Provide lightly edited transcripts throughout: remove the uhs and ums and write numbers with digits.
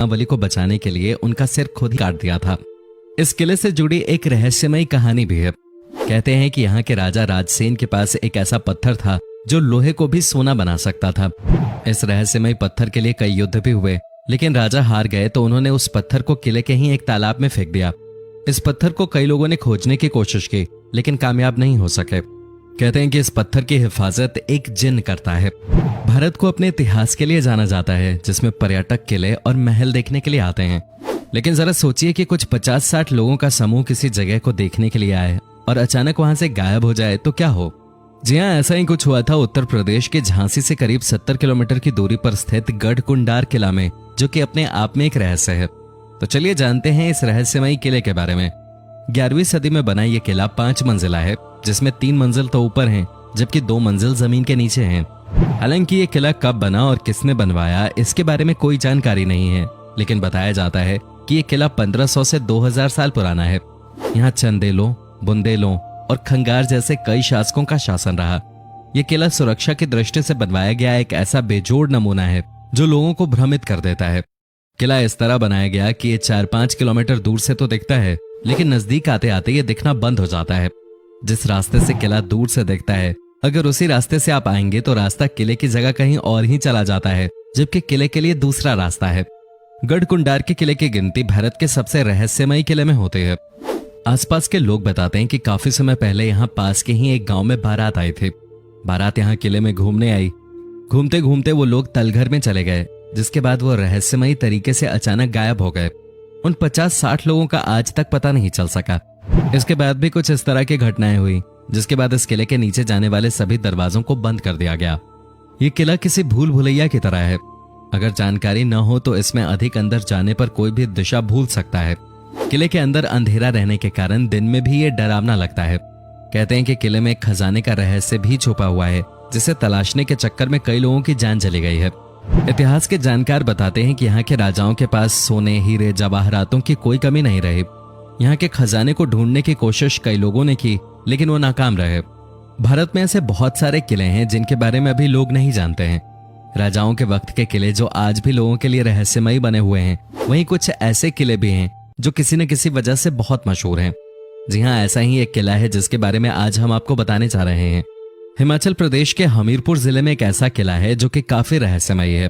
बलि को बचाने के लिए उनका सिर खुद ही काट दिया था। इस किले से जुड़ी एक रहस्यमयी कहानी भी है। कहते हैं कि यहाँ के राजा राजसेन के पास एक ऐसा पत्थर था जो लोहे को भी सोना बना सकता था। इस रहस्यमयी पत्थर के लिए कई युद्ध भी हुए, लेकिन राजा हार गए तो उन्होंने उस पत्थर को किले के ही एक तालाब में फेंक दिया। इस पत्थर को कई लोगों ने खोजने की कोशिश की, लेकिन कामयाब नहीं हो सके। कहते हैं कि इस पत्थर की हिफाजत एक जिन्न करता है। भारत को अपने इतिहास के लिए जाना जाता है, जिसमें पर्यटक किले और महल देखने के लिए आते हैं। लेकिन जरा सोचिए कि कुछ 50-60 लोगों का समूह किसी जगह को देखने के लिए आए और अचानक वहां से गायब हो जाए तो क्या हो। जी हाँ, ऐसा ही कुछ हुआ था उत्तर प्रदेश के झांसी से करीब 70 किलोमीटर की दूरी पर स्थित गढ़कुंडार किला में, जो कि अपने आप में एक रहस्य है। तो चलिए जानते हैं इस रहस्यमयी किले के बारे में। 11वीं सदी में बना यह किला 5 मंजिला है, जिसमें 3 मंजिल तो ऊपर हैं, जबकि 2 मंजिल जमीन के नीचे हैं। हालांकि ये किला कब बना और किसने बनवाया इसके बारे में कोई जानकारी नहीं है, लेकिन बताया जाता है कि ये किला 1500 से 2000 साल पुराना है। यहाँ चंदेलों, बुंदेलों और खंगार जैसे कई शासकों का शासन रहा। यह किला सुरक्षा की दृष्टि से बनवाया गया एक ऐसा बेजोड़ नमूना है जो लोगों को भ्रमित कर देता है। किला इस तरह बनाया गया कि ये 4-5 किलोमीटर दूर से तो दिखता है, लेकिन नजदीक आते आते ये दिखना बंद हो जाता है। जिस रास्ते से किला दूर से दिखता है, अगर उसी रास्ते से आप आएंगे तो रास्ता किले की जगह कहीं और ही चला जाता है, जबकि किले के लिए दूसरा रास्ता है। गढ़कुंडार के किले की गिनती भारत के सबसे रहस्यमयी किले में होते हैं। आसपास के लोग बताते हैं कि काफी समय पहले यहाँ पास के ही एक गांव में बारात आई थी। बारात यहाँ किले में घूमने आई। घूमते घूमते वो लोग तलघर में चले गए, जिसके बाद वो रहस्यमयी तरीके से अचानक गायब हो गए। उन 50-60 लोगों का आज तक पता नहीं चल सका। इसके बाद भी कुछ इस तरह की घटनाएं हुई, जिसके बाद इस किले के नीचे जाने वाले सभी दरवाजों को बंद कर दिया गया। ये किला किसी भूल भुलैया की तरह है। अगर जानकारी न हो तो इसमें अधिक अंदर जाने पर कोई भी दिशा भूल सकता है। किले के अंदर अंधेरा रहने के कारण दिन में भी ये डरावना लगता है। कहते हैं कि किले में एक खजाने का रहस्य भी छुपा हुआ है, जिसे तलाशने के चक्कर में कई लोगों की जान चली गई है। इतिहास के जानकार बताते हैं कि यहाँ के राजाओं के पास सोने, हीरे, जवाहरातों की कोई कमी नहीं रही। यहाँ के खजाने को ढूंढने की कोशिश कई लोगों ने की, लेकिन वो नाकाम रहे। भारत में ऐसे बहुत सारे किले हैं जिनके बारे में अभी लोग नहीं जानते हैं। राजाओं के वक्त के किले जो आज भी लोगों के लिए रहस्यमयी बने हुए हैं, वहीं कुछ ऐसे किले भी हैं जो किसी न किसी वजह से बहुत मशहूर हैं। जी हाँ, ऐसा ही एक किला है जिसके बारे में आज हम आपको बताने जा रहे हैं। हिमाचल प्रदेश के हमीरपुर जिले में एक ऐसा किला है जो कि काफी रहस्यमयी है।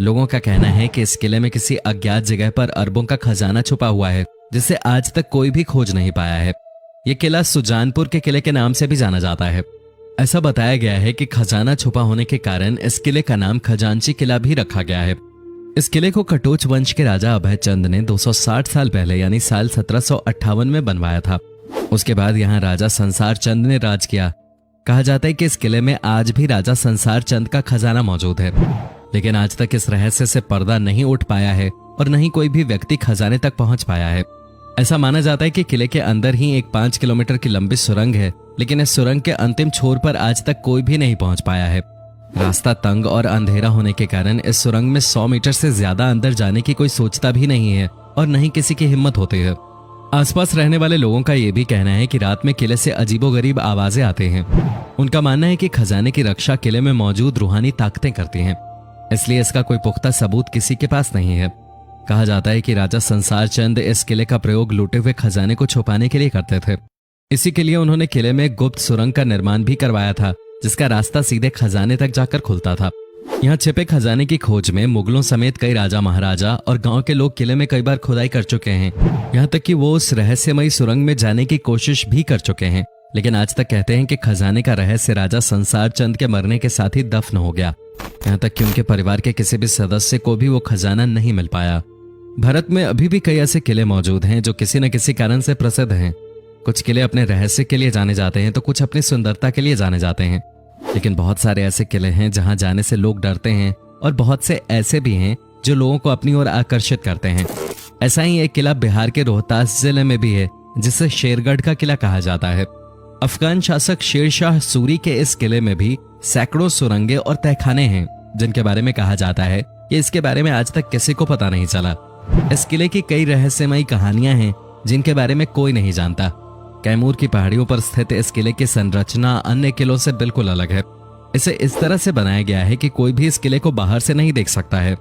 लोगों का कहना है कि इस किले में किसी अज्ञात जगह पर अरबों का खजाना छुपा हुआ है, जिसे आज तक कोई भी खोज नहीं पाया है। यह किला सुजानपुर के किले के नाम से भी जाना जाता है। ऐसा बताया गया है कि खजाना छुपा होने के कारण इस किले का नाम खजांची किला भी रखा गया है। इस किले को कटोच वंश के राजा अभय चंद ने 260 साल पहले यानी साल 1758 में बनवाया था। उसके बाद यहाँ राजा संसार चंद ने राज किया। कहा जाता है कि इस किले में आज भी राजा संसार चंद का खजाना मौजूद है, लेकिन आज तक इस रहस्य से पर्दा नहीं उठ पाया है और न ही कोई भी व्यक्ति खजाने तक पहुंच पाया है। ऐसा माना जाता है कि किले के अंदर ही एक 5 किलोमीटर की लंबी सुरंग है, लेकिन इस सुरंग के अंतिम छोर पर आज तक कोई भी नहीं पहुंच पाया है। रास्ता तंग और अंधेरा होने के कारण इस सुरंग में 100 मीटर से ज्यादा अंदर जाने की कोई सोचता भी नहीं है और न ही किसी की हिम्मत होती है। आसपास रहने वाले लोगों का यह भी कहना है कि रात में किले से अजीबोगरीब आवाजें आते हैं। उनका मानना है कि खजाने की रक्षा किले में मौजूद रूहानी ताकतें करती हैं, इसलिए इसका कोई पुख्ता सबूत किसी के पास नहीं है। कहा जाता है कि राजा संसार चंद इस किले का प्रयोग लूटे हुए खजाने को छुपाने के लिए करते थे। इसी के लिए उन्होंने किले में गुप्त सुरंग का निर्माण भी करवाया था, जिसका रास्ता सीधे खजाने तक जाकर खुलता था। यहाँ छिपे खजाने की खोज में मुगलों समेत कई राजा महाराजा और गांव के लोग किले में कई बार खुदाई कर चुके हैं। यहाँ तक कि वो उस रहस्यमयी सुरंग में जाने की कोशिश भी कर चुके हैं, लेकिन आज तक कहते हैं कि खजाने का रहस्य राजा संसार चंद के मरने के साथ ही दफन हो गया। यहाँ तक कि उनके परिवार के किसी भी सदस्य को भी वो खजाना नहीं मिल पाया। भारत में अभी भी कई ऐसे किले मौजूद हैं जो किसी न किसी कारण से प्रसिद्ध हैं। कुछ किले अपने रहस्य के लिए जाने जाते हैं तो कुछ अपनी सुंदरता के लिए जाने जाते हैं, लेकिन बहुत सारे ऐसे किले हैं जहां जाने से लोग डरते हैं और बहुत से ऐसे भी हैं जो लोगों को अपनी ओर आकर्षित करते हैं। ऐसा ही एक किला बिहार के रोहतास जिले में भी है, जिसे शेरगढ़ का किला कहा जाता है। अफगान शासक शेरशाह सूरी के इस किले में भी सैकड़ों सुरंगें और तहखाने हैं, जिनके बारे में कहा जाता है कि इसके बारे में आज तक किसी को पता नहीं चला। इस किले की कई रहस्यमयी कहानियां हैं जिनके बारे में कोई नहीं जानता। कैमूर की पहाड़ियों पर स्थित इस किले की संरचना अन्य किलों से बिल्कुल अलग है। इसे इस तरह से बनाया गया है कि कोई भी इस किले को बाहर से नहीं देख सकता है।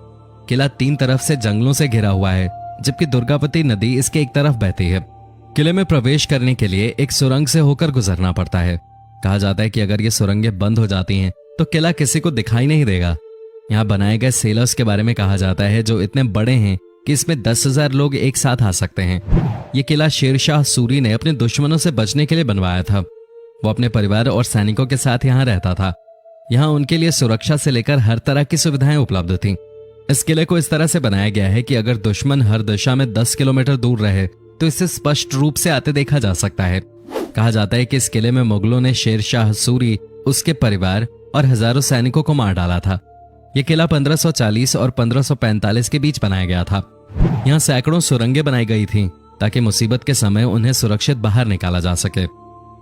किला 3 तरफ से जंगलों से घिरा हुआ है, जबकि दुर्गावती नदी इसके एक तरफ बहती है। किले में प्रवेश करने के लिए एक सुरंग से होकर गुजरना पड़ता है। कहा जाता है कि अगर ये सुरंगें बंद हो जाती हैं तो किला किसी को दिखाई नहीं देगा। यहाँ बनाए गए सेलर्स के बारे में कहा जाता है जो इतने बड़े हैं कि इसमें 10,000 लोग एक साथ आ सकते हैं। ये किला शेरशाह सूरी ने अपने दुश्मनों से बचने के लिए बनवाया था। वो अपने परिवार और सैनिकों के साथ यहाँ रहता था। यहाँ उनके लिए सुरक्षा से लेकर हर तरह की सुविधाएं उपलब्ध थीं। इस किले को इस तरह से बनाया गया है कि अगर दुश्मन हर दिशा में 10 किलोमीटर दूर रहे तो इसे स्पष्ट रूप से आते देखा जा सकता है। कहा जाता है कि इस किले में मुगलों ने शेरशाह सूरी, उसके परिवार और हजारों सैनिकों को मार डाला था। यह किला 1540 और 1545 के बीच बनाया गया था। यहाँ सैकड़ों सुरंगें बनाई गई थीं ताकि मुसीबत के समय उन्हें सुरक्षित बाहर निकाला जा सके।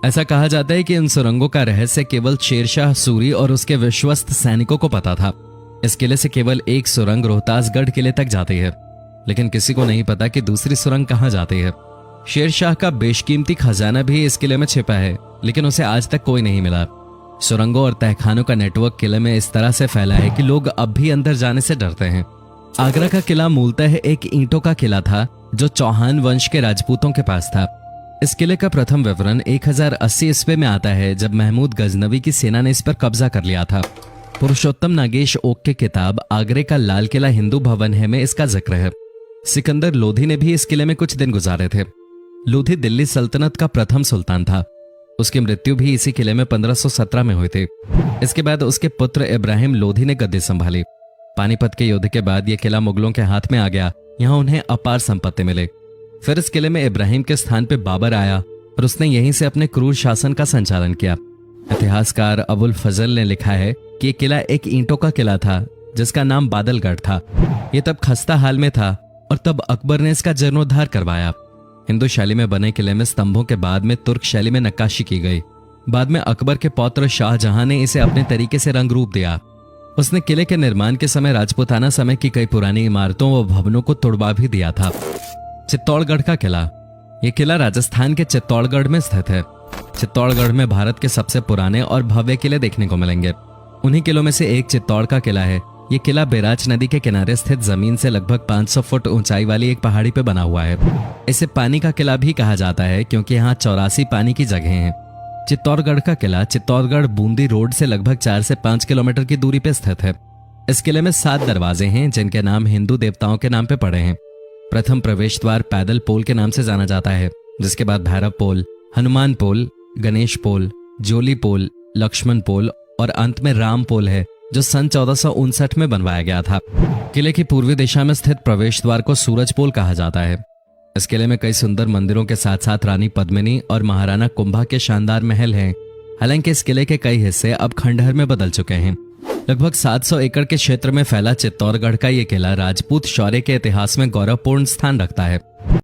ऐसा कहा जाता है कि इन सुरंगों का रहस्य केवल शेरशाह सूरी और उसके विश्वस्त सैनिकों को पता था। इस किले से केवल एक सुरंग रोहतासगढ़ किले तक जाती है, लेकिन किसी को नहीं पता कि दूसरी सुरंग कहाँ जाती है। शेरशाह का बेशकीमती खजाना भी इस किले में छिपा है, लेकिन उसे आज तक कोई नहीं मिला। सुरंगों और तहखानों का नेटवर्क किले में इस तरह से फैला है कि लोग अब भी अंदर जाने से डरते हैं। आगरा का किला मूलतः एक ईंटों का किला था जो चौहान वंश के राजपूतों के पास था। इस किले का प्रथम विवरण 1080 ईस्वी में आता है, जब महमूद गजनवी की सेना ने इस पर कब्जा कर लिया था। पुरुषोत्तम नागेश ओक की किताब आगरे का लाल किला हिंदू भवन है में इसका जिक्र है। सिकंदर लोधी ने भी इस किले में कुछ दिन गुजारे थे। लोधी दिल्ली सल्तनत का प्रथम सुल्तान था। उसकी मृत्यु भी इसी किले में 1517 में हुई थी। इसके बाद उसके पुत्र इब्राहिम लोधी ने गद्दी संभाली। पानीपत के युद्ध के बाद यह किला मुगलों के हाथ में आ गया। यहाँ उन्हें अपार संपत्ति मिले। फिर इस किले में इब्राहिम के स्थान पर बाबर आया और उसने यहीं से अपने क्रूर शासन का संचालन किया। इतिहासकार अबुल फजल ने लिखा है कि यह किला एक ईंटों का किला था जिसका नाम बादलगढ़ था। यह तब खस्ता हाल में था और तब अकबर ने इसका जीर्णोद्धार करवाया। हिंदू शैली में बने किले में स्तंभों के बाद में तुर्क शैली में नक्काशी की गई। बाद में अकबर के पौत्र शाहजहां ने इसे अपने तरीके से रंग रूप दिया। उसने किले के निर्माण के समय राजपूताना समय की कई पुरानी इमारतों व भवनों को तुड़वा भी दिया था। चित्तौड़गढ़ का किला। यह किला राजस्थान के चित्तौड़गढ़ में स्थित है। चित्तौड़गढ़ में भारत के सबसे पुराने और भव्य किले देखने को मिलेंगे। उन्हीं किलों में से एक चित्तौड़ का किला है। यह किला बैराज नदी के किनारे स्थित जमीन से लगभग 500 फुट ऊंचाई वाली एक पहाड़ी पर बना हुआ है। इसे पानी का किला भी कहा जाता है क्योंकि यहाँ 84 पानी की जगह हैं। चित्तौड़गढ़ का किला चित्तौड़गढ़ बूंदी रोड से लगभग 4 से 5 किलोमीटर की दूरी पर स्थित है। इस किले में 7 दरवाजे हैं जिनके नाम हिंदू देवताओं के नाम पे पड़े हैं। प्रथम प्रवेश द्वार पैदल पोल के नाम से जाना जाता है, जिसके बाद भैरव पोल, हनुमान पोल, गणेश पोल, जोली पोल, लक्ष्मण पोल और अंत में राम पोल है जो सन 1459 में बनवाया गया था। किले की पूर्वी दिशा में स्थित प्रवेश द्वार को सूरज पोल कहा जाता है। इस किले में कई सुंदर मंदिरों के साथ साथ रानी पद्मिनी और महाराणा कुंभा के शानदार महल हैं। हालांकि इस किले के कई हिस्से अब खंडहर में बदल चुके हैं। लगभग 700 एकड़ के क्षेत्र में फैला चित्तौड़गढ़ का ये किला राजपूत शौर्य के इतिहास में गौरवपूर्ण स्थान रखता है।